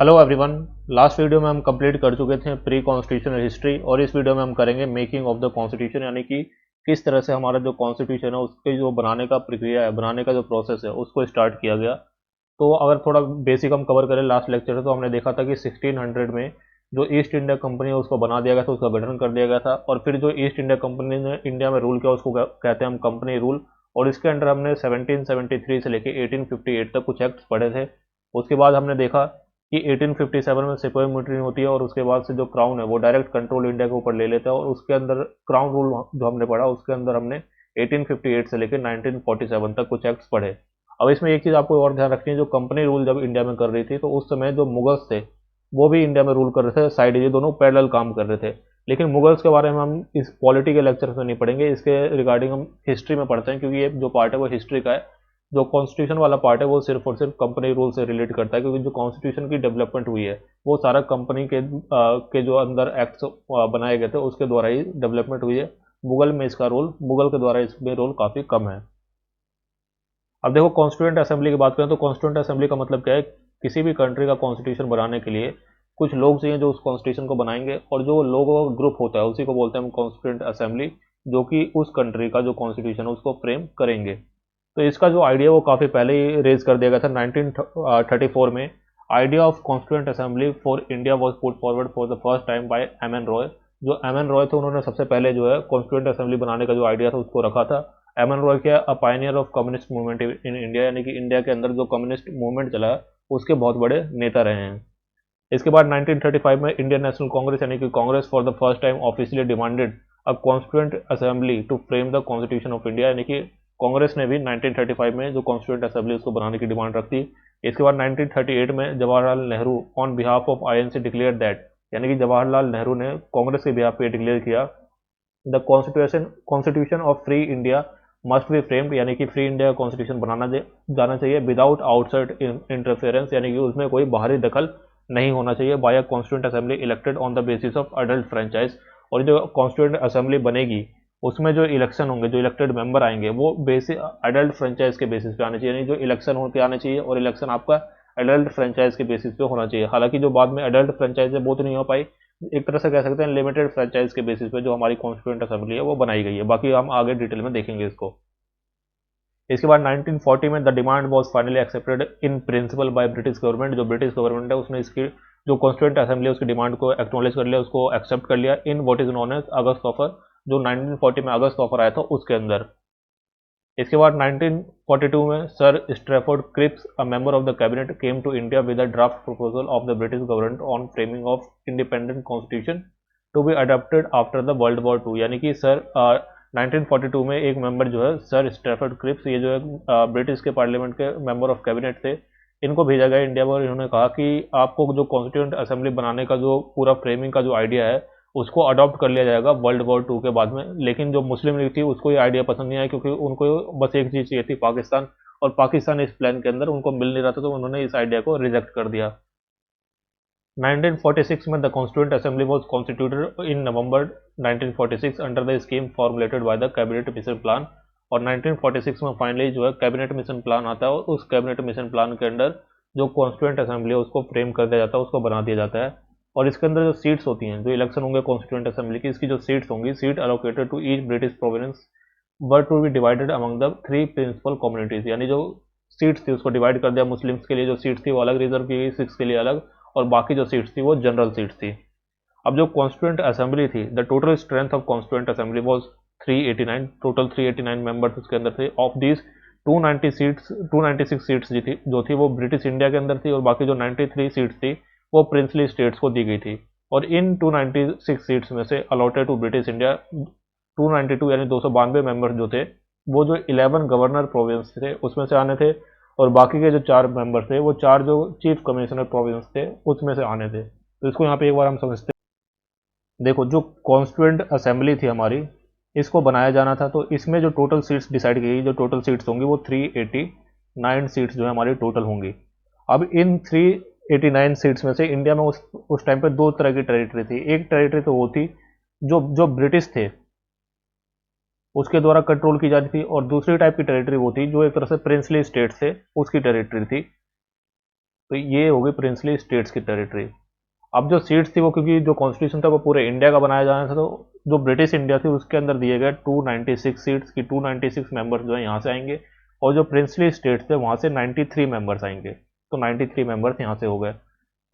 Hello everyone. Last video में हम complete कर चुके थे प्री कॉन्स्टिट्यूशनल हिस्ट्री और इस वीडियो में हम करेंगे मेकिंग ऑफ द कॉन्स्टिट्यूशन, यानी कि किस तरह से हमारा जो कॉन्स्टिट्यूशन है उसके जो बनाने का प्रक्रिया है, बनाने का जो प्रोसेस है उसको स्टार्ट किया गया। तो अगर थोड़ा बेसिक हम कवर करें लास्ट लेक्चर में, तो हमने देखा था कि 1600 में जो ईस्ट इंडिया कंपनी है उसको बना दिया गया था, उसका गठन कर दिया गया था। और फिर जो ईस्ट इंडिया कंपनी ने इंडिया में रूल किया उसको कहते हैं हम कंपनी रूल। और इसके अंडर हमने 1773 से लेकर 1858 तक कुछ एक्ट्स पढ़े थे। उसके बाद हमने देखा कि 1857 में सिपाही मीटिंग होती है और उसके बाद से जो क्राउन है वो डायरेक्ट कंट्रोल इंडिया के ऊपर ले लेता है। और उसके अंदर क्राउन रूल जो हमने पढ़ा उसके अंदर हमने 1858 से लेकर 1947 तक कुछ एक्ट्स पढ़े। अब इसमें एक चीज़ आपको और ध्यान रखनी है, जो कंपनी रूल जब इंडिया में कर रही थी तो उस समय जो मुगल्स थे वो भी इंडिया में रूल कर रहे थे, साइड ये दोनों पैरेलल काम कर रहे थे। लेकिन मुगल्स के बारे में हम इस पॉलिटी के लेक्चर में नहीं पढ़ेंगे, इसके रिगार्डिंग हम हिस्ट्री में पढ़ते हैं, क्योंकि ये जो पार्ट है वो हिस्ट्री का है। जो कॉन्स्टिट्यूशन वाला पार्ट है वो सिर्फ और सिर्फ कंपनी रूल से रिलेट करता है, क्योंकि जो कॉन्स्टिट्यूशन की डेवलपमेंट हुई है वो सारा कंपनी के जो अंदर एक्ट्स बनाए गए थे उसके द्वारा ही डेवलपमेंट हुई है। मुगल में इसका रोल, मुगल के द्वारा इसमें रोल काफ़ी कम है। अब देखो, कॉन्स्टिट्यूएंट असेंबली की बात करें तो कॉन्स्टिट्यूएंट असेंबली का मतलब क्या है? किसी भी कंट्री का कॉन्स्टिट्यूशन बनाने के लिए कुछ लोग चाहिए जो उस कॉन्स्टिट्यूशन को बनाएंगे, और जो लोगों का ग्रुप होता है उसी को बोलते हैं हम कॉन्स्टिट्यूएंट असेंबली, जो कि उस कंट्री का जो कॉन्स्टिट्यूशन है उसको फ्रेम करेंगे। तो इसका जो आइडिया वो काफ़ी पहले ही रेज कर दिया गया था 1934 में। Idea of constituent assembly for India was put forward for the first time by M N Roy. जो एम एन रॉय थे उन्होंने सबसे पहले जो है कॉन्स्टिट्यूएंट असेंबली बनाने का जो आइडिया था उसको रखा था। एम एन रॉय क्या, अ Pioneer of communist movement in India, यानी कि इंडिया के अंदर जो कम्युनिस्ट मूवमेंट चला है उसके बहुत बड़े नेता रहे हैं। इसके बाद 1935 में इंडियन नेशनल कांग्रेस यानी कि Congress for the first time officially demanded a constituent assembly to frame the constitution of India, यानी कि कांग्रेस ने भी 1935 में जो कॉन्स्टिट्यूएंट असेंबली उसको बनाने की डिमांड रखी। इसके बाद 1938 में Jawaharlal Nehru on behalf of INC declare that, यानी कि जवाहरलाल नेहरू ने कांग्रेस के बिहाफ पे डिक्लेयर किया the constitution of free India must be framed, यानी कि फ्री इंडिया का कॉन्स्टिट्यूशन बनाना जाना चाहिए विदाउट आउटसाइड इंटरफेरेंस, यानी कि उसमें कोई बाहरी दखल नहीं होना चाहिए, by a constituent assembly elected on the basis of adult franchise. और जो कॉन्स्टिट्यूंट असेंबली बनेगी उसमें जो इलेक्शन होंगे, जो इलेक्टेड मेंबर आएंगे वो बेसिस अडल्ट फ्रेंचाइज के बेसिस पे आने चाहिए, यानी जो इलेक्शन होकर आने चाहिए और इलेक्शन आपका अडल्ट फ्रेंचाइज के बेसिस पे होना चाहिए। हालांकि जो बाद में अडल्ट फ्रेंचाइज है वो तो नहीं हो पाई, एक तरह से कह सकते हैं लिमिटेड फ्रेंचाइज के बेसिस पे जो हमारी कॉन्स्टिट्यूंट असेंबली है वो बनाई गई है। बाकी हम आगे डिटेल में देखेंगे इसको। इसके बाद 1940 में the demand was finally accepted in principle by British government. जो ब्रिटिश गवर्नमेंट है उसने इसकी जो कॉन्स्टिट्यूंट असेंबली है उसकी डिमांड को एक्नॉलेज कर लिया, उसको एक्सेप्ट कर लिया in what is known as August offer, जो 1940 में अगस्त ऑफर आया था उसके अंदर। इसके बाद 1942 में sir Stafford Cripps, a member of the cabinet, came to India with a draft proposal of the British government on framing of independent constitution to be adopted after the world war two, यानी कि sir 1942 में एक member जो है sir Stafford Cripps, ये जो है British के पार्लियामेंट के मेंबर ऑफ कैबिनेट थे, इनको भेजा गया इंडिया में और इन्होंने कहा कि आपको जो कॉन्स्टिट्यूंट असेंबली बनाने का जो पूरा फ्रेमिंग का जो आइडिया है उसको अडॉप्ट कर लिया जाएगा वर्ल्ड वॉर टू के बाद में। लेकिन जो मुस्लिम लीग थी उसको ये आइडिया पसंद नहीं आया, क्योंकि उनको बस एक चीज़ चाहिए थी, पाकिस्तान, और पाकिस्तान इस प्लान के अंदर उनको मिल नहीं रहा था, तो उन्होंने इस आइडिया को रिजेक्ट कर दिया। 1946 में the constituent assembly was constituted in November 1946 under the scheme formulated by the cabinet mission plan. और 1946 में फाइनली जो है कैबिनेट मिशन प्लान आता है और उस कैबिनेट मिशन प्लान के अंडर जो कॉन्स्टिट्यूंट असेंबली है उसको फ्रेम कर दिया जाता है, उसको बना दिया जाता है। और इसके अंदर जो सीट्स होती हैं, जो इलेक्शन होंगे कॉन्स्टिट्यूंट असेंबली की, इसकी जो सीट्स होंगी, seat allocated to each British province were to be divided among the three principal communities, यानी जो सीट्स थी उसको डिवाइड कर दिया। मुस्लिम्स के लिए जो सीट्स थी वो अलग रिजर्व की गई, सिख्स के लिए अलग, और बाकी जो सीट्स थी वो जनरल सीट्स थी। अब जो कॉन्स्टिट्यूंट असेंबली थी, the total strength of constituent assembly was 389, total 389 members उसके अंदर थे। ऑफ दीज 296 सीट्स जो थी वो ब्रिटिश इंडिया के अंदर थी, और बाकी जो 93 सीट्स थी वो प्रिंसली स्टेट्स को दी गई थी। और इन 296 सीट्स में से अलॉटेड टू ब्रिटिश इंडिया 292 यानी 292 मेंबर्स जो थे वो जो 11 गवर्नर प्रोविंस थे उसमें से आने थे, और बाकी के जो 4 मेंबर थे वो 4 जो चीफ कमिश्नर प्रोविंस थे उसमें से आने थे। तो इसको यहाँ पे एक बार हम समझते हैं। देखो, जो कॉन्स्टिट्यूएंट असेंबली थी हमारी, इसको बनाया जाना था, तो इसमें जो टोटल सीट्स डिसाइड की गई, जो टोटल सीट्स होंगी वो 389 सीट्स जो है हमारी टोटल होंगी। अब इन 389 सीट्स में से इंडिया में उस टाइम पे दो तरह की टेरिटरी थी। एक टेरिटरी तो वो थी जो जो ब्रिटिश थे उसके द्वारा कंट्रोल की जाती थी, और दूसरी टाइप की टेरिटरी वो थी जो एक तरह से प्रिंसली स्टेट थे उसकी टेरिटरी थी। तो ये हो गई प्रिंसली स्टेट्स की टेरिटरी। अब जो सीट्स थी वो, क्योंकि जो कॉन्स्टिट्यूशन था वो पूरे इंडिया का बनाया जाना था, तो जो ब्रिटिश इंडिया थी उसके अंदर दिए गए 296 सीट्स की 296 मेंबर्स जो है यहाँ से आएंगे, और जो प्रिंसली स्टेट्स थे वहाँ से 93 मेंबर्स आएंगे। तो 93 मेंबर्स यहाँ से हो गए।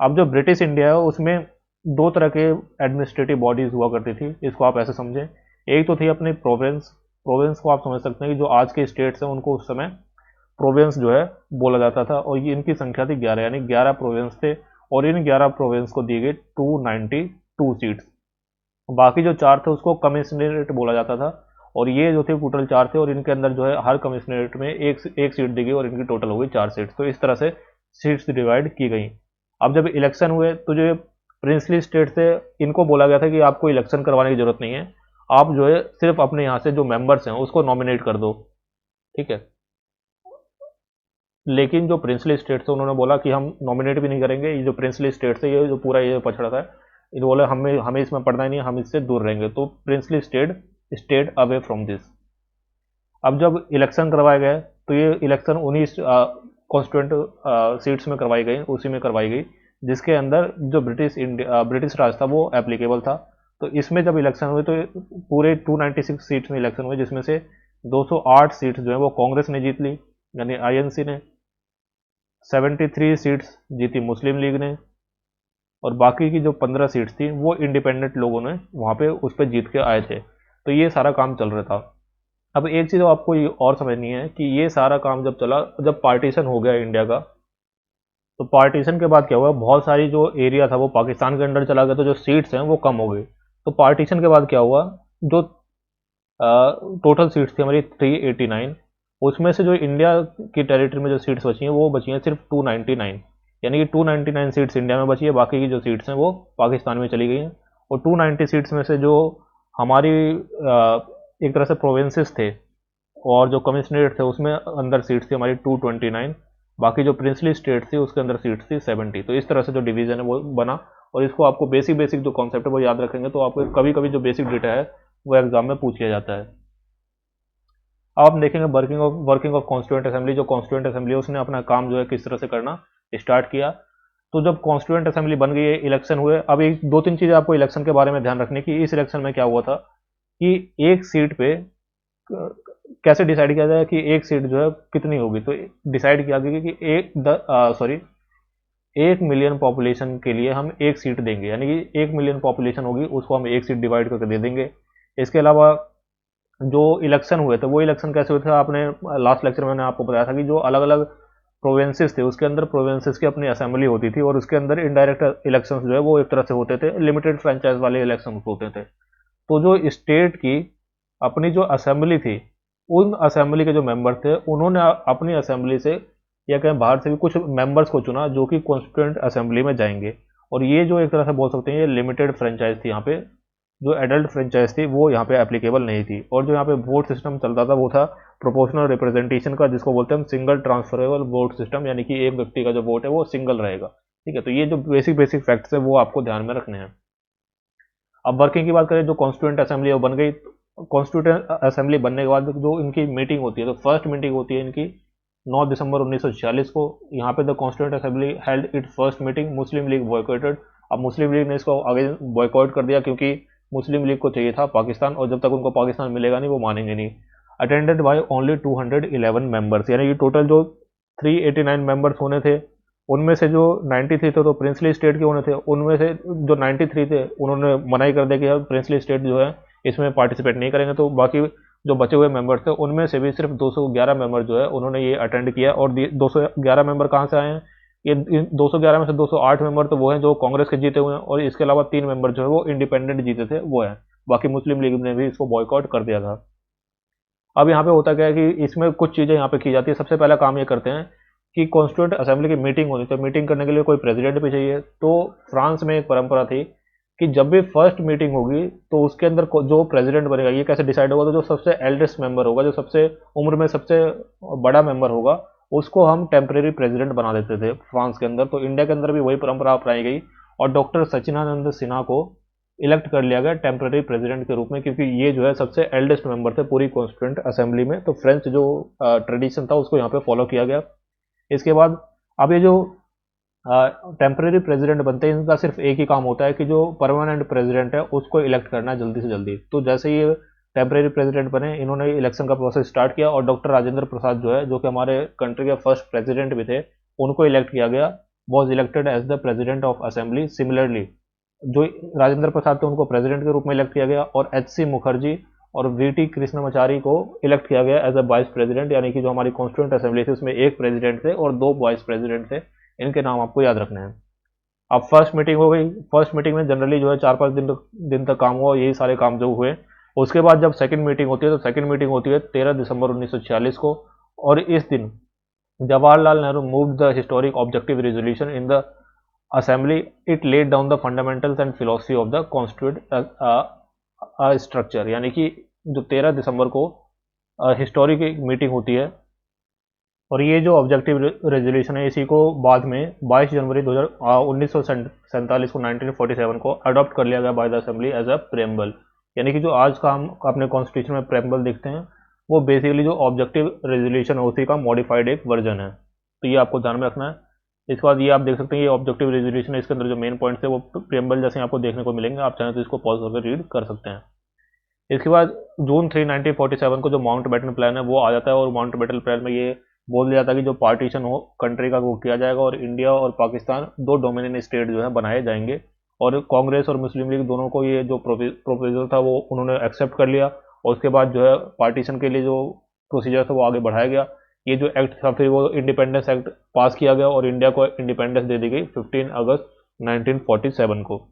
अब जो ब्रिटिश इंडिया है उसमें दो तरह के एडमिनिस्ट्रेटिव बॉडीज हुआ करती थी, इसको आप ऐसे समझें। एक तो थी अपनी प्रोविंस। प्रोविंस को आप समझ सकते हैं कि जो आज के स्टेट्स हैं उनको उस समय प्रोविंस जो है बोला जाता था, और ये इनकी संख्या थी 11, यानी 11 प्रोविंस थे। और इन 11 प्रोविंस को दी गई 292 सीट्स। बाकी जो 4 थे उसको कमिश्नरेट बोला जाता था, और ये जो थे टोटल 4 थे, और इनके अंदर जो है हर कमिश्नरेट में एक सीट दी गई, और इनकी टोटल हो गई 4 सीट्स। तो इस तरह से सीट्स डिवाइड की गई। अब जब इलेक्शन हुए तो जो प्रिंसली स्टेट थे इनको बोला गया था कि आपको इलेक्शन करवाने की जरूरत नहीं है, आप जो है सिर्फ अपने यहाँ से जो मेंबर्स हैं उसको नॉमिनेट कर दो, ठीक है। लेकिन जो प्रिंसली स्टेट थे उन्होंने बोला कि हम नॉमिनेट भी नहीं करेंगे, ये जो प्रिंसली स्टेट थे, ये जो पूरा ये पछड़ा था, इन बोले हमें हमें इसमें पढ़ना ही नहीं, हम इससे दूर रहेंगे। तो princely state state away from this. अब जब इलेक्शन करवाए गए तो ये इलेक्शन उन्हीं कॉन्स्टिट्यूंट सीट्स में करवाई गई, उसी में करवाई गई जिसके अंदर जो ब्रिटिश राज था वो एप्लीकेबल था। तो इसमें जब इलेक्शन हुए तो पूरे 296 सीट्स में इलेक्शन हुए, जिसमें से 208 सीट्स जो है वो कांग्रेस ने जीत ली, यानी आईएनसी ने। 73 सीट्स जीती मुस्लिम लीग ने, और बाकी की जो 15 सीट्स थी वो इंडिपेंडेंट लोगों ने वहाँ पे उस पर जीत के आए थे। तो ये सारा काम चल रहा था। अब एक चीज़ आपको ये और समझनी है कि ये सारा काम जब चला, जब पार्टीशन हो गया इंडिया का, तो पार्टीशन के बाद क्या हुआ, बहुत सारी जो एरिया था वो पाकिस्तान के अंडर चला गया, तो जो सीट्स हैं वो कम हो गई। तो पार्टीशन के बाद क्या हुआ, जो टोटल सीट्स थी हमारी 389, उसमें से जो इंडिया की टेरिटरी में जो सीट्स बची हैं वो बची हैं सिर्फ 299, यानी कि 299 सीट्स इंडिया में बची है, बाकी की जो सीट्स हैं वो पाकिस्तान में चली गई हैं। और 290 सीट्स में से जो हमारी एक तरह से प्रोविंसेस थे और जो कमिश्नरेट थे उसमें अंदर सीट्स थी हमारी 229, बाकी जो प्रिंसली स्टेट थी उसके अंदर सीट्स थी 70। तो इस तरह से जो डिवीजन है वो बना, और इसको आपको बेसिक बेसिक जो कॉन्सेप्ट है वो याद रखेंगे तो आपको कभी कभी जो बेसिक डेटा है वो एग्जाम में पूछ लिया जाता है। अब आप देखेंगे वर्किंग ऑफ कॉन्स्टिट्यूएंट असेंबली। जो कॉन्स्टिट्यूएंट असेंबली है उसने अपना काम जो है किस तरह से करना स्टार्ट किया। तो जब कॉन्स्टिट्यूएंट असेंबली बन गई है, इलेक्शन हुए। अब एक दो तीन चीज़ें आपको इलेक्शन के बारे में ध्यान रखने की। इस इलेक्शन में क्या हुआ था कि एक सीट पे कैसे डिसाइड किया जाए कि एक सीट जो है कितनी होगी, तो डिसाइड किया गया कि 1 मिलियन पॉपुलेशन के लिए हम एक सीट देंगे, यानी कि 1 मिलियन पॉपुलेशन होगी उसको हम एक सीट डिवाइड करके दे देंगे। इसके अलावा जो इलेक्शन हुए थे वो इलेक्शन कैसे हुए थे, आपने लास्ट लेक्चर में मैंने आपको बताया था कि जो अलग अलग प्रोविंसेस थे उसके अंदर प्रोविंसेस की अपनी असेंबली होती थी, और उसके अंदर इनडायरेक्ट इलेक्शंस जो है वो एक तरह से होते थे, लिमिटेड फ्रेंचाइज वाले इलेक्शन होते थे। तो जो स्टेट की अपनी जो असेंबली थी, उन असेंबली के जो मेंबर थे उन्होंने अपनी असेंबली से या कहीं बाहर से भी कुछ मेंबर्स को चुना जो कि कॉन्स्टिट्यूएंट असेंबली में जाएंगे। और ये जो एक तरह से बोल सकते हैं ये लिमिटेड फ्रेंचाइज थी, यहाँ पे जो एडल्ट फ्रेंचाइज थी वो यहाँ पे एप्लीकेबल नहीं थी। और जो यहाँ पे वोट सिस्टम चलता था वो था प्रोपोर्शनल रिप्रेजेंटेशन का, जिसको बोलते हैं हम सिंगल ट्रांसफरेबल वोट सिस्टम, यानी कि एक व्यक्ति का जो वोट है वो सिंगल रहेगा, ठीक है। तो ये जो बेसिक बेसिक फैक्ट्स है वो आपको ध्यान में रखने हैं। अब वर्किंग की बात करें, जो कॉन्स्टिट्यूएंट असेंबली बन गई। कॉन्स्टिट्यूएंट असेंबली बनने के बाद जो इनकी मीटिंग होती है, तो फर्स्ट मीटिंग होती है इनकी 9 दिसंबर 1946 को। यहाँ पे the constituent assembly held it's first meeting, Muslim league boycotted. अब मुस्लिम लीग ने इसको आगे बॉयकॉट कर दिया, क्योंकि मुस्लिम लीग को चाहिए था पाकिस्तान, और जब तक उनको पाकिस्तान मिलेगा नहीं वो मानेंगे नहीं। अटेंडेड बाय ओनली 211 मेंबर्स, यानी कि टोटल जो 389 मेंबर्स होने थे उनमें से जो 93 थे तो प्रिंसली स्टेट के होने थे, उनमें से जो 93 थे उन्होंने मनाही कर दिया कि प्रिंसली स्टेट जो है इसमें पार्टिसिपेट नहीं करेंगे। तो बाकी जो बचे हुए मेंबर थे उनमें से भी सिर्फ 211 मेंबर जो है उन्होंने ये अटेंड किया। और 211 मेंबर कहाँ से आए हैं, ये 211 में से 208 मेंबर तो वो हैं जो कांग्रेस के जीते हुए हैं, और इसके अलावा 3 मेंबर जो है वो इंडिपेंडेंट जीते थे वो हैं। बाकी मुस्लिम लीग ने भी इसको बॉयकॉट कर दिया था। अब यहाँ पे होता क्या है कि इसमें कुछ चीज़ें यहाँ पे की जाती है। सबसे पहला काम ये करते हैं कि कॉन्स्टिट्यूएंट असेंबली की मीटिंग होनी, तो मीटिंग करने के लिए कोई प्रेसिडेंट भी चाहिए। तो फ्रांस में एक परंपरा थी कि जब भी फर्स्ट मीटिंग होगी तो उसके अंदर जो प्रेसिडेंट बनेगा ये कैसे डिसाइड होगा, तो जो सबसे एल्डेस्ट मेंबर होगा, जो सबसे उम्र में सबसे बड़ा मेंबर होगा, उसको हम टेम्परेरी प्रेसिडेंट बना देते थे फ्रांस के अंदर। तो इंडिया के अंदर भी वही परंपरा अपनाई गई, और डॉक्टर सचिदानंद सिन्हा को इलेक्ट कर लिया गया टेम्परेरी प्रेसिडेंट के रूप में, क्योंकि ये जो है सबसे एल्डेस्ट मेंबर थे पूरी कॉन्स्टिट्यूएंट असेंबली में। तो फ्रेंच जो ट्रेडिशन था उसको यहाँ पे फॉलो किया गया। इसके बाद अब ये जो टेम्परेरी प्रेसिडेंट बनते हैं, इनका सिर्फ एक ही काम होता है कि जो परमानेंट प्रेसिडेंट है उसको इलेक्ट करना है जल्दी से जल्दी। तो जैसे ये टेम्परेरी प्रेसिडेंट बने, इन्होंने इलेक्शन का प्रोसेस स्टार्ट किया और डॉक्टर राजेंद्र प्रसाद जो है, जो कि हमारे कंट्री के फर्स्ट प्रेसिडेंट भी थे, उनको इलेक्ट किया गया, was elected as the president of assembly. Similarly जो राजेंद्र प्रसाद थे उनको प्रेसिडेंट के रूप में इलेक्ट किया गया, और एच.सी. मुखर्जी और वी.टी. कृष्णमाचारी को इलेक्ट किया गया एज अ वाइस प्रेसिडेंट। यानी कि जो हमारी कॉन्स्टिट्यूंट असेंबली थी उसमें एक प्रेसिडेंट थे और दो वाइस प्रेसिडेंट थे। इनके नाम आपको याद रखने हैं। अब फर्स्ट मीटिंग हो गई। फर्स्ट मीटिंग में जनरली जो है 4-5 दिन तक काम हुआ, यही सारे काम जो हुए। उसके बाद जब सेकंड मीटिंग होती है, तो सेकंड मीटिंग होती है 13 दिसंबर 1946 को, और इस दिन Jawaharlal Nehru move the historic objective resolution in the assembly. It laid down the fundamentals and philosophy of the constitute structure. यानी कि जो 13 दिसंबर को हिस्टोरिक एक मीटिंग होती है, और ये जो ऑब्जेक्टिव रेजोल्यूशन है इसी को बाद में 22 जनवरी 1947 को 1947 को अडॉप्ट कर लिया गया by the assembly as a preamble. यानी कि जो आज का हम अपने कॉन्स्टिट्यूशन में प्रेम्बल देखते हैं, वो बेसिकली जो ऑब्जेक्टिव रेजोल्यूशन है उसी का मॉडिफाइड एक वर्जन है। तो ये आपको ध्यान में रखना है। इसके बाद ये आप देख सकते हैं, ये ऑब्जेक्टिव रेजोल्यूशन है, इसके अंदर जो मेन पॉइंट्स है वो प्रेम्बल जैसे आपको देखने को मिलेंगे। आप चाहें तो इसको पॉज करके रीड कर सकते हैं। इसके बाद जून 3 1947 को जो माउंट बैटन प्लान है वो आ जाता है, और माउंट बैटन प्लान में ये बोल दिया जाता है कि जो पार्टीशन हो कंट्री का वो किया जाएगा, और इंडिया और पाकिस्तान दो डोमिनियन स्टेट जो है बनाए जाएंगे। और कांग्रेस और मुस्लिम लीग दोनों को ये जो प्रोपोजल था वो उन्होंने एक्सेप्ट कर लिया, और उसके बाद जो है पार्टीशन के लिए जो प्रोसीजर था वो आगे बढ़ाया गया। ये जो एक्ट था फिर वो इंडिपेंडेंस एक्ट पास किया गया, और इंडिया को इंडिपेंडेंस दे दी गई 15 अगस्त 1947 को।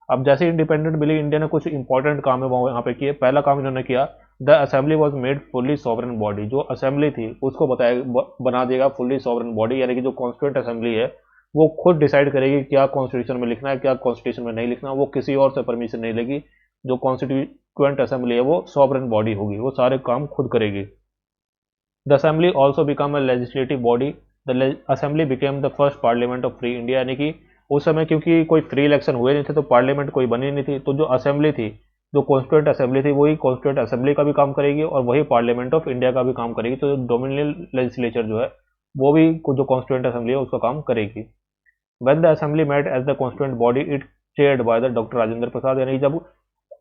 अब जैसे इंडिपेंडेंट मिली, इंडिया ने कुछ इंपॉर्टेंट काम है वो यहाँ पे किए। पहला काम इन्होंने किया, the assembly was made fully sovereign body. जो असेंबली थी उसको बना देगा फुल्ली सॉवरन बॉडी। यानी कि जो कॉन्स्टिट्यूंट असेंबली है वो खुद डिसाइड करेगी क्या कॉन्स्टिट्यूशन में लिखना है, क्या कॉन्स्टिट्यूशन में नहीं लिखना। वो किसी और से परमिशन नहीं लेगी। जो कॉन्स्टिट्यूएंट असेंबली है वो सॉवरन बॉडी होगी, वो सारे काम खुद करेगी। The assembly also become a legislative body. The assembly became the first parliament of free India. यानी कि उस समय क्योंकि कोई फ्री इलेक्शन हुए नहीं थे तो पार्लियामेंट कोई बनी नहीं थी, तो जो असेंबली थी, जो कॉन्स्टिट्यूंट असेंबली थी, वही कॉन्स्टिट्यूंट असेंबली का भी काम करेगी और वही पार्लियामेंट ऑफ इंडिया का भी काम करेगी। तो डोमिनियन लेजिस्लेचर जो है वो भी जो कॉन्स्टिट्यूंट असेंबली है उसका काम करेगी। When the assembly met as the constituent body it chaired by the doctor Rajendra Prasad. यानी जब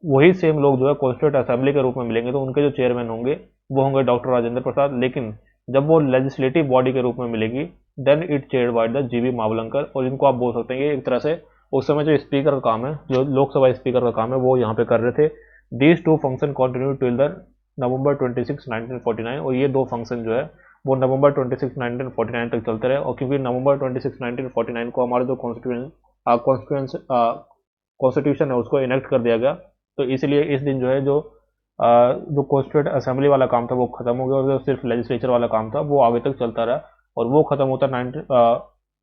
वही सेम लोग जो है कॉन्स्टिट्यूंट असेंबली के रूप में मिलेंगे तो उनके जो चेयरमैन होंगे वो होंगे डॉक्टर राजेंद्र प्रसाद। लेकिन जब वो लेजिस्लेटिव बॉडी के रूप में मिलेगी then it chaired by the G V. Mavalankar. और इनको आप बोल सकते हैं कि एक तरह से उस समय जो स्पीकर का काम है, जो लोकसभा स्पीकर का काम है, वो यहाँ पे कर रहे थे। These two function continue till the नवंबर 26 1949। और ये दो फंक्शन जो है वो नवंबर 26 1949 तक चलते रहे। और क्योंकि नवंबर 26 1949 को हमारा जो कॉन्स्टिट्यूशन है उसको इनेक्ट कर दिया गया, तो इसलिए इस दिन जो है जो कॉन्स्टिट्यूंट असेंबली वाला काम था वो खत्म हो गया, और जो सिर्फ लेजिस्लेचर वाला काम था वो आगे तक चलता रहा। और वो खत्म होता है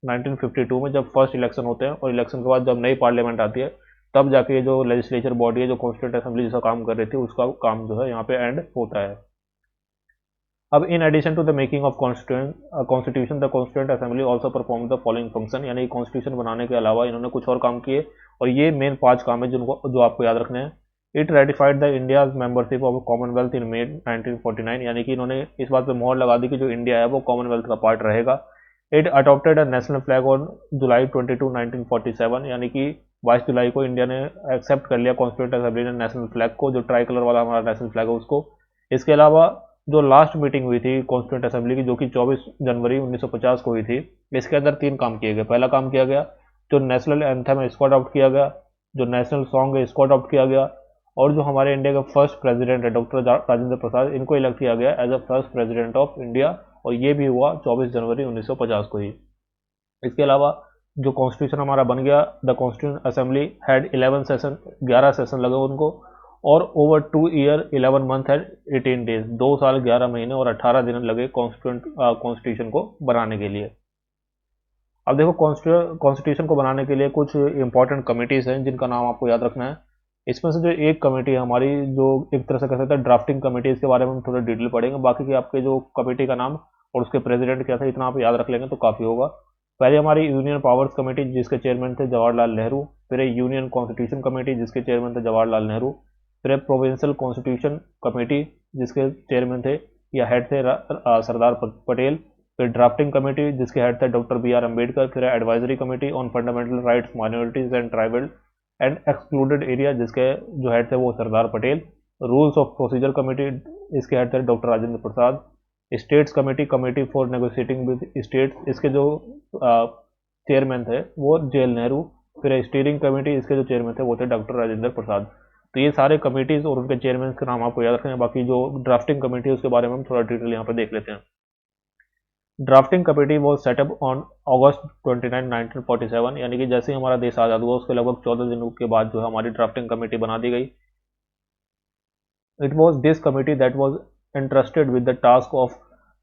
1952 में, जब फर्स्ट इलेक्शन होते हैं, और इलेक्शन के बाद जब नई पार्लियामेंट आती है तब जाके ये जो लेजिस्लेचर बॉडी है, जो कॉन्स्टिट्यूंट असेंबली जिसका काम कर रही थी, उसका काम जो है यहाँ पे एंड होता है। अब in addition to the making of constitution the constituent assembly also perform the following function. यानी कॉन्स्टिट्यूशन बनाने के अलावा इन्होंने कुछ और काम किए, और ये मेन 5 काम है जो आपको याद रखने हैं। It ratified the India's membership of Commonwealth in May 1949। यानी कि इन्होंने इस बात पर मोहर लगा दी कि जो इंडिया है वो कॉमनवेल्थ का पार्ट रहेगा। It adopted a national flag on July 22 1947। यानी कि 22 जुलाई को इंडिया ने एक्सेप्ट कर लिया कॉन्स्टिट्यूंट असेंबली ने नेशनल फ्लैग को, जो ट्राई कलर वाला हमारा नेशनल फ्लैग है उसको। इसके अलावा जो लास्ट मीटिंग हुई थी कॉन्स्टिट्यूंट असेंबली की, जो कि 24 जनवरी 1950 को हुई थी, इसके अंदर 3 काम किए गए। पहला काम किया गया, जो नेशनल एंथम है इसको अडॉप्ट किया गया, जो नेशनल सॉन्ग है इसको अडॉप्ट किया गया, और जो हमारे इंडिया का फर्स्ट प्रेसिडेंट है डॉक्टर राजेंद्र प्रसाद, इनको इलेक्ट किया गया as a first president of India, और ये भी हुआ 24 जनवरी 1950 को ही। इसके अलावा जो कॉन्स्टिट्यूशन हमारा बन गया, the constituent assembly had 11 session लगे उनको, और over 2 year 11 month and 18 days, 2 साल 11 महीने और 18 दिन लगे कॉन्स्टिट्यूशन को बनाने के लिए। अब देखो कॉन्स्टिट्यूशन को बनाने के लिए कुछ इंपॉर्टेंट कमिटीज़ हैं जिनका नाम आपको याद रखना है। इसमें से जो एक कमेटी है हमारी, जो एक तरह से कह सकते हैं ड्राफ्टिंग कमेटी, इसके बारे में हम थोड़ा डिटेल पढ़ेंगे। बाकी की आपके जो कमेटी का नाम और उसके प्रेसिडेंट क्या था, इतना आप याद रख लेंगे तो काफ़ी होगा। पहले हमारी यूनियन पावर्स कमेटी जिसके चेयरमैन थे जवाहरलाल नेहरू, फिर यूनियन कॉन्स्टिट्यूशन कमेटी जिसके चेयरमैन थे जवाहरलाल नेहरू, फिर प्रोविंशियल कॉन्स्टिट्यूशन कमेटी जिसके चेयरमैन थे या हेड थे सरदार पटेल, फिर ड्राफ्टिंग कमेटी जिसके हेड थे डॉक्टर बी आर अम्बेडकर, फिर advisory committee on fundamental rights minorities and tribal and excluded area जिसके जो हेड थे वो Sardar Patel, rules of procedure committee इसके हेड थे doctor Rajendra Prasad, states committee committee for negotiating with states इसके जो चेयरमैन थे वो जेएल नेहरू, फिर स्टीयरिंग कमेटी इसके जो चेयरमैन थे वो थे डॉक्टर राजेंद्र प्रसाद। तो ये सारे कमेटीज और उनके चेयरमैन के नाम आपको याद रखने हैं। बाकी जो ड्राफ्टिंग कमेटी है उसके बारे में हम थोड़ा डिटेल यहाँ पर देख लेते हैं। Drafting committee was setup on August 29, 1947, यानी कि जैसे ही हमारा देश आज़ाद हुआ उसके लगभग 14 दिनों के बाद जो है हमारी ड्राफ्टिंग कमेटी बना दी गई। It was this committee that was entrusted with the task of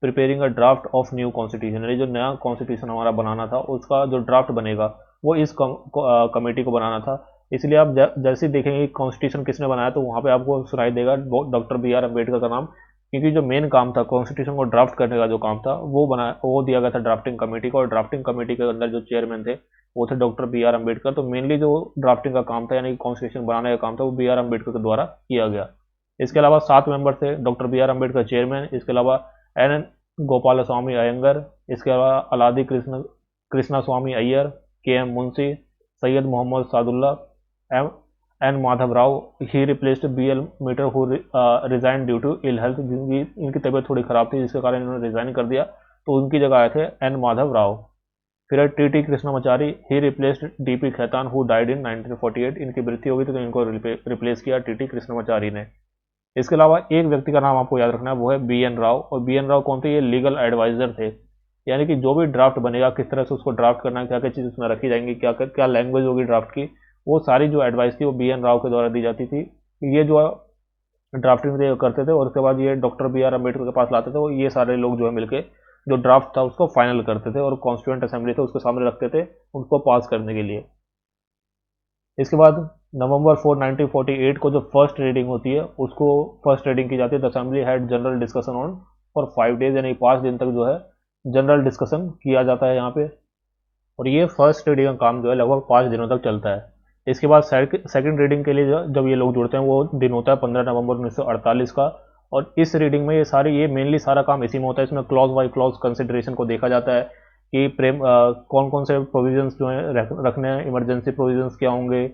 preparing a draft of new constitution, यानी जो नया कॉन्स्टिट्यूशन हमारा बनाना था उसका जो ड्राफ्ट बनेगा वो इस कमेटी को बनाना था। इसलिए आप जैसे ही देखेंगे कॉन्स्टिट्यूशन किसने बनाया तो वहाँ पे आपको सुनाई देगा डॉक्टर बी आर अम्बेडकर का नाम, क्योंकि जो मेन काम था कॉन्स्टिट्यूशन को ड्राफ्ट करने का जो काम था वो दिया गया था ड्राफ्टिंग कमेटी को, और ड्राफ्टिंग कमेटी के अंदर जो चेयरमैन थे वो थे डॉक्टर बी आर अम्बेडकर। तो मेनली जो ड्राफ्टिंग का काम था यानी कॉन्स्टिट्यूशन बनाने का काम था वो बी आर अम्बेडकर के द्वारा किया गया। इसके अलावा 7 मेंबर थे, doctor B R Ambedkar chairman, इसके अलावा एन गोपाल स्वामी अयंगर, इसके अलावा अलादी कृष्णा स्वामी Ayyar, K M Munshi, Syed Mohammad Saadulla, N Madhava Rao. He replaced B L Mitter who resign due to ill health, जिनकी इनकी तबीयत थोड़ी खराब थी जिसके कारण इन्होंने रिजाइन कर दिया, तो उनकी जगह आए थे एन माधव राव। फिर T T Krishnamachari, he replaced D P Khaitan who died in 1948, इनकी मृत्यु हो गई तो इनको रिप्लेस किया टी टी कृष्णामाचारी ने। इसके अलावा एक व्यक्ति का नाम आपको याद रखना है वो है बी एन राव, और बी एन राव कौन थे? ये लीगल एडवाइजर थे, यानी कि जो भी ड्राफ्ट बनेगा किस तरह से उसको ड्राफ्ट करना है, क्या क्या चीज़ उसमें रखी जाएंगी, क्या क्या लैंग्वेज होगी ड्राफ्ट की, वो सारी जो एडवाइस थी वो बी एन राव के द्वारा दी जाती थी। ये जो ड्राफ्टिंग करते थे और उसके बाद ये डॉक्टर बी आर अम्बेडकर के पास लाते थे, वो ये सारे लोग जो है मिलके जो ड्राफ्ट था उसको फाइनल करते थे और कॉन्स्टिट्यूएंट असेंबली थे उसके सामने रखते थे उनको पास करने के लिए। इसके बाद नवंबर 4, 1948 को जो फर्स्ट रीडिंग होती है उसको फर्स्ट रीडिंग की जाती है। The assembly had general discussion on for 5 days, यानी 5 दिन तक जो है जनरल डिस्कशन किया जाता है यहाँ पे, और ये फर्स्ट रीडिंग का काम जो है लगभग 5 दिनों तक चलता है। इसके बाद सेकंड रीडिंग के लिए जब ये लोग जुड़ते हैं वो दिन होता है 15 नवंबर 1948 का, और इस रीडिंग में ये मेनली सारा काम इसी में होता है। इसमें क्लॉज बाई क्लॉज कंसिडरेशन को देखा जाता है कि कौन कौन से प्रोविजंस जो है रखने हैं, इमरजेंसी प्रोविजंस क्या होंगे,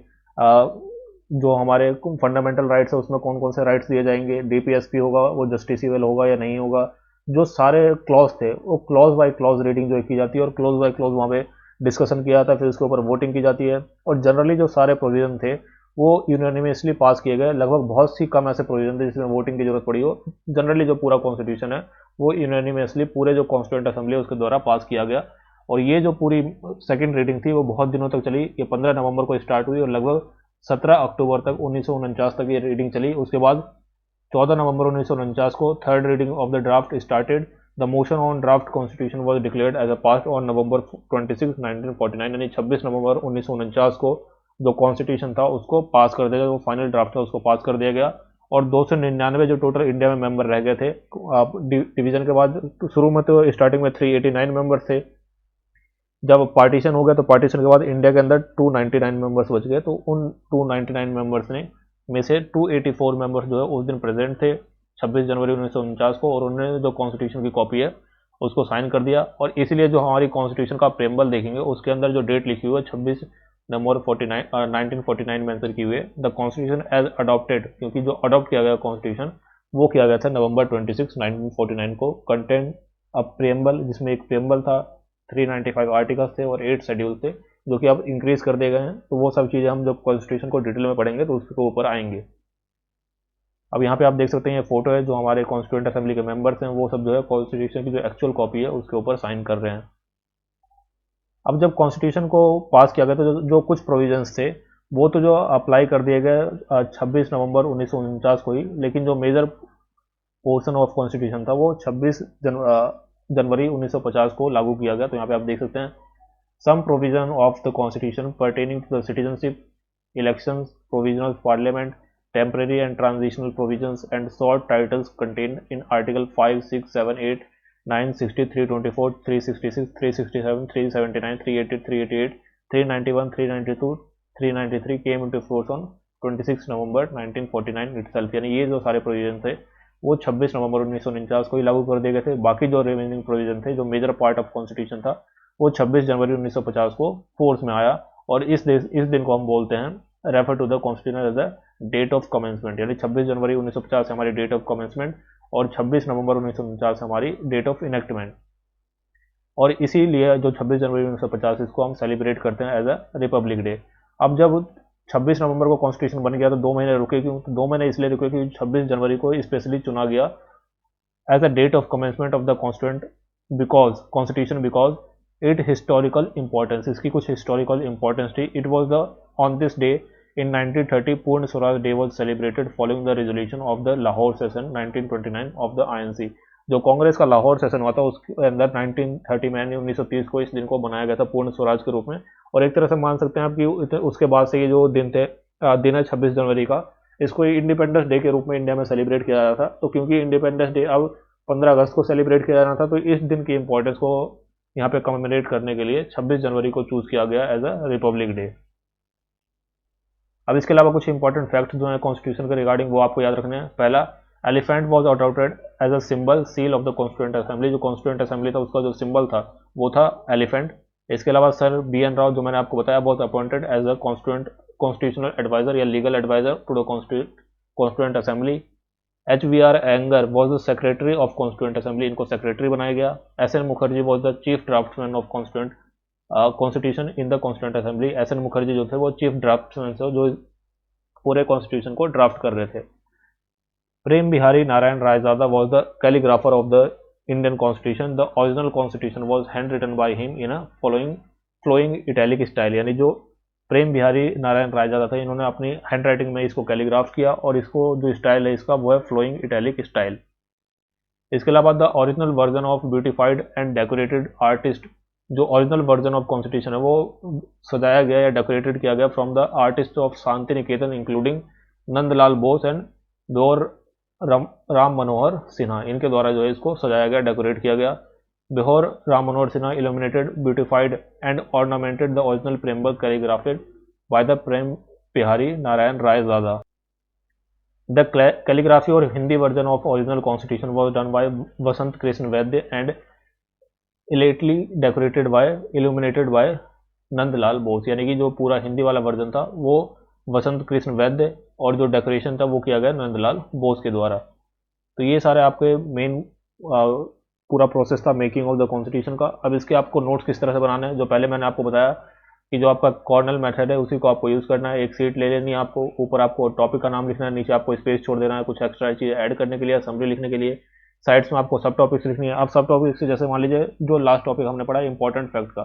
जो हमारे फंडामेंटल राइट्स है उसमें कौन कौन से राइट्स दिए जाएंगे, डीपीएसपी होगा वो जस्टिसेबल होगा या नहीं होगा, जो सारे क्लॉज थे वो क्लॉज बाय क्लॉज रीडिंग जो की जाती है और क्लॉज बाय क्लॉज वहाँ पे डिस्कशन किया जाता है, फिर उसके ऊपर वोटिंग की जाती है। और जनरली जो सारे प्रोविजन थे वो यूनानिमसली पास किए गए, लगभग बहुत सी कम ऐसे प्रोविजन थे जिसमें वोटिंग की जरूरत पड़ी हो। जनरली जो पूरा कॉन्स्टिट्यूशन है वो यूनानिमसली पूरे जो कॉन्स्टिट्यूएंट असेंबली है उसके द्वारा पास किया गया। और ये जो पूरी सेकंड रीडिंग थी वो बहुत दिनों तक चली, ये 15 नवंबर को स्टार्ट हुई और लगभग 17 अक्टूबर तक 1949 तक ये रीडिंग चली। उसके बाद 14 नवंबर 1949 को third reading of the draft started. The motion on draft constitution was declared as a pass on November 26, 1949, यानी 26 नवंबर 1949 को जो कॉन्स्टिट्यूशन था उसको पास कर दिया गया, वो फाइनल ड्राफ्ट था उसको पास कर दिया गया। और 299 जो टोटल इंडिया में मेंबर रह गए थे डिवीजन के बाद। शुरू में तो स्टार्टिंग में 389 मेंबर थे, जब पार्टीशन हो गया तो पार्टीशन के बाद इंडिया के अंदर 299 मेंबर्स बच गए, तो उन 299 मेंबर्स ने में से 284 मेंबर्स जो है उस दिन प्रेजेंट थे 26 जनवरी 1949 को, और उन्होंने जो कॉन्स्टिट्यूशन की कॉपी है उसको साइन कर दिया। और इसलिए जो हमारी कॉन्स्टिट्यूशन का प्रेम्बल देखेंगे उसके अंदर जो डेट लिखी हुई है 26 नवंबर 1949 मेंशन की हुई है, द कॉन्स्टिट्यूशन एज अडॉप्टेड, क्योंकि जो अडॉप्ट किया गया कॉन्स्टिट्यूशन वो किया गया था नवंबर 26, 1949 को। कंटेंट अ प्रेम्बल, जिसमें एक प्रेम्बल था, 395 आर्टिकल्स थे और 8 शेड्यूल थे जो कि अब इंक्रीज कर दिए गए हैं। तो वो सब चीज़ें हम जब कॉन्स्टिट्यूशन को डिटेल में पढ़ेंगे तो उसके ऊपर आएंगे। अब यहाँ पे आप देख सकते हैं ये फोटो है, जो हमारे कॉन्स्टिट्यूएंट असेंबली के मेंबर्स हैं वो सब जो है कॉन्स्टिट्यूशन की जो एक्चुअल कॉपी है उसके ऊपर साइन कर रहे हैं। अब जब कॉन्स्टिट्यूशन को पास किया गया तो जो कुछ प्रोविजंस थे वो तो जो अप्लाई कर दिए गए 26 नवंबर 1949 को ही, लेकिन जो मेजर पोर्शन ऑफ कॉन्स्टिट्यूशन था वो 26 जनवरी 1950 को लागू किया गया। तो यहाँ पे आप देख सकते हैं some provision of the constitution pertaining to the citizenship, elections, provisional parliament, temporary and transitional provisions and short titles contained in article 5, 6, 7, 8, 9, 60, 324, 366, 367, 379, 380, 388, 391, 392, 393 came into force on 26 November 1949 itself, यानी ये जो सारे प्रोविजन थे वो 26 नवंबर 1949 को ही लागू कर दिए गए थे। बाकी जो रिमेनिंग प्रोविजन थे, जो मेजर पार्ट ऑफ कॉन्स्टिट्यूशन था, वो 26 जनवरी 1950 को फोर्स में आया। और इस दिन को हम बोलते हैं refer to the constitution as the date of commencement, यानी 26 जनवरी 1950 हमारी डेट ऑफ कमेंसमेंट और 26 नवंबर 1949 हमारी डेट ऑफ इनेक्टमेंट। और इसीलिए जो 26 जनवरी 1950 इसको हम सेलिब्रेट करते हैं एज अ रिपब्लिक डे। अब जब 26 नवंबर को कॉन्स्टिट्यूशन बन गया तो 2 महीने रुके क्यों? तो 2 महीने इसलिए रुके क्योंकि 26 जनवरी को स्पेशली चुना गया as a date of commencement of the constitution because it historical importance, इसकी कुछ हिस्टोरिकल इंपॉर्टेंस थी। It was the on this day in 1930 Purna Swaraj day was celebrated following the resolution of the Lahore session 1929 of the INC। जो कांग्रेस का Lahore session हुआ था उसके अंदर 1930 में 1930 को इस दिन को बनाया गया था पूर्ण स्वराज के रूप में। और एक तरह से मान सकते हैं आप कि उसके बाद से ये जो दिन है 26 जनवरी का, इसको इंडिपेंडेंस डे के रूप में इंडिया में सेलिब्रेट किया जा रहा था। तो क्योंकि इंडिपेंडेंस डे अब 15 अगस्त को सेलिब्रेट किया जाना था, तो इस दिन की इंपॉर्टेंस को यहाँ पे कमेमोरेट करने के लिए 26 जनवरी को चूज किया गया एज अ रिपब्लिक डे। अब इसके अलावा कुछ इंपॉर्टेंट फैक्ट जो है कॉन्स्टिट्यूशन के रिगार्डिंग वो आपको याद रखने हैं। पहला, elephant was adopted as a symbol seal of the constituent assembly. जो कॉन्स्टिट्यूएंट असेंबली था उसका जो सिंबल था वो था एलिफेंट। इसके अलावा सर BN राव जो मैंने आपको बताया was appointed as a constitutional adviser या legal adviser to the constituent assembly. HVR Iengar was the secretary of constituent assembly, इनको सेक्रेटरी बनाया गया। SN Mukherjee was the chief draftman of constitution in the constituent assembly. SN Mukherjee जो थे वो chief draughtsman थे जो पूरे कॉन्स्टिट्यूशन को ड्राफ्ट कर रहे थे। Prem Behari Narain Raizada was the calligrapher of the Indian constitution. The original constitution was hand written by him in a flowing italic style, यानी जो प्रेम बिहारी नारायण रायजादा था इन्होंने अपनी हैंड राइटिंग में इसको कैलीग्राफ किया और इसको जो स्टाइल है इसका वो है फ्लोइंग इटैलिक स्टाइल। इसके अलावा the original version of beautified and decorated artist, जो ओरिजिनल वर्जन ऑफ कॉन्स्टिट्यूशन है वो सजाया गया या डेकोरेटेड किया गया from the artist of Shanti Niketan including Nandlal Bose and दौर राम मनोहर सिन्हा, इनके द्वारा जो है इसको सजाया गया, डेकोरेट किया गया। Bihar Ram Manohar Sinha illuminated, beautified and ornamented the original framework calligraphed by the Prem Behari Narain Raizada. The calligraphy और Hindi version of original constitution was done by Vasant Krishna Vaidya and illuminated by Nandlal Bose, यानी कि जो पूरा हिंदी वाला वर्जन था वो वसंत कृष्ण वैद्य और जो डेकोरेशन था वो किया गया नंदलाल बोस के द्वारा। तो ये सारे आपके मेन पूरा प्रोसेस था मेकिंग ऑफ द कॉन्स्टिट्यूशन का। अब इसके आपको नोट्स किस तरह से बनाने हैं, जो पहले मैंने आपको बताया कि जो आपका कॉर्नल मेथड है उसी को आपको यूज़ करना है। एक सीट ले लेनी है आपको, ऊपर आपको टॉपिक का नाम लिखना है, नीचे आपको स्पेस छोड़ देना है कुछ एक्स्ट्रा चीज़ ऐड करने के लिए, समरी लिखने के लिए। साइड्स में आपको सब टॉपिक्स लिखनी है। अब सब टॉपिक से जैसे मान लीजिए जो लास्ट टॉपिक हमने पढ़ा इंपॉर्टेंट फैक्ट का,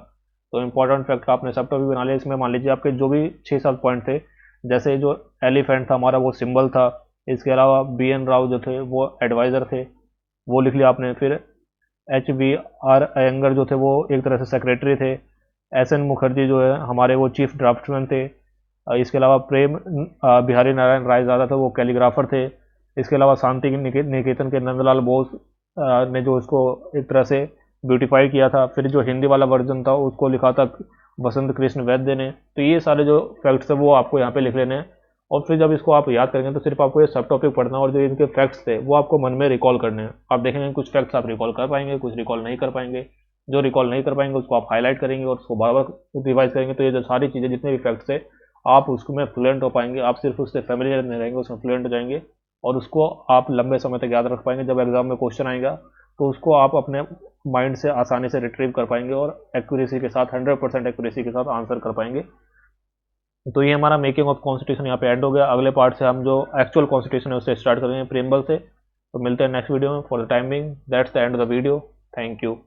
तो इंपॉर्टेंट फैक्ट का आपने सब टॉपिक बना लिया। इसमें मान लीजिए आपके जो भी 6-7 पॉइंट थे, जैसे जो एलिफेंट था हमारा वो सिंबल था। इसके अलावा BN राव जो थे वो एडवाइज़र थे, वो लिख लिया आपने। फिर HVR अयंगर जो थे वो एक तरह से सेक्रेटरी थे। SN मुखर्जी जो है हमारे वो चीफ ड्राफ्टमैन थे। इसके अलावा प्रेम बिहारी नारायण रायजादा थे वो कैलीग्राफर थे। इसके अलावा शांति निकेतन के नंदलाल बोस ने जो इसको एक तरह से ब्यूटिफाई किया था। फिर जो हिंदी वाला वर्जन था उसको लिखा था वसंत कृष्ण वैद्य ने। तो ये सारे जो फैक्ट्स है वो आपको यहाँ पे लिख लेने हैं और फिर जब इसको आप याद करेंगे तो सिर्फ आपको ये सब टॉपिक पढ़ना और जो इनके फैक्ट्स थे वो आपको मन में रिकॉल करने हैं। आप देखेंगे कुछ फैक्ट्स आप रिकॉल कर पाएंगे, कुछ रिकॉल नहीं कर पाएंगे। जो रिकॉल नहीं कर पाएंगे उसको आप हाईलाइट करेंगे और उसको बार बार रिवाइज करेंगे। तो ये जो सारी चीज़ें जितने भी फैक्ट्स है आप उसमें फ्लुएंट हो पाएंगे, आप सिर्फ उससे फेमिलियर नहीं रहेंगे, उसमें फ्लुएंट हो जाएंगे और उसको आप लंबे समय तक याद रख पाएंगे। जब एग्जाम में क्वेश्चन आएगा तो उसको आप अपने माइंड से आसानी से रिट्रीव कर पाएंगे और एक्यूरेसी के साथ 100% एक्यूरेसी के साथ आंसर कर पाएंगे। तो ये हमारा मेकिंग ऑफ कॉन्स्टिट्यूशन यहाँ पे एंड हो गया। अगले पार्ट से हम जो एक्चुअल कॉन्स्टिट्यूशन है उससे स्टार्ट करेंगे प्रीएम्बल से। तो मिलते हैं नेक्स्ट वीडियो में। For the time being that's the end of the video. Thank you.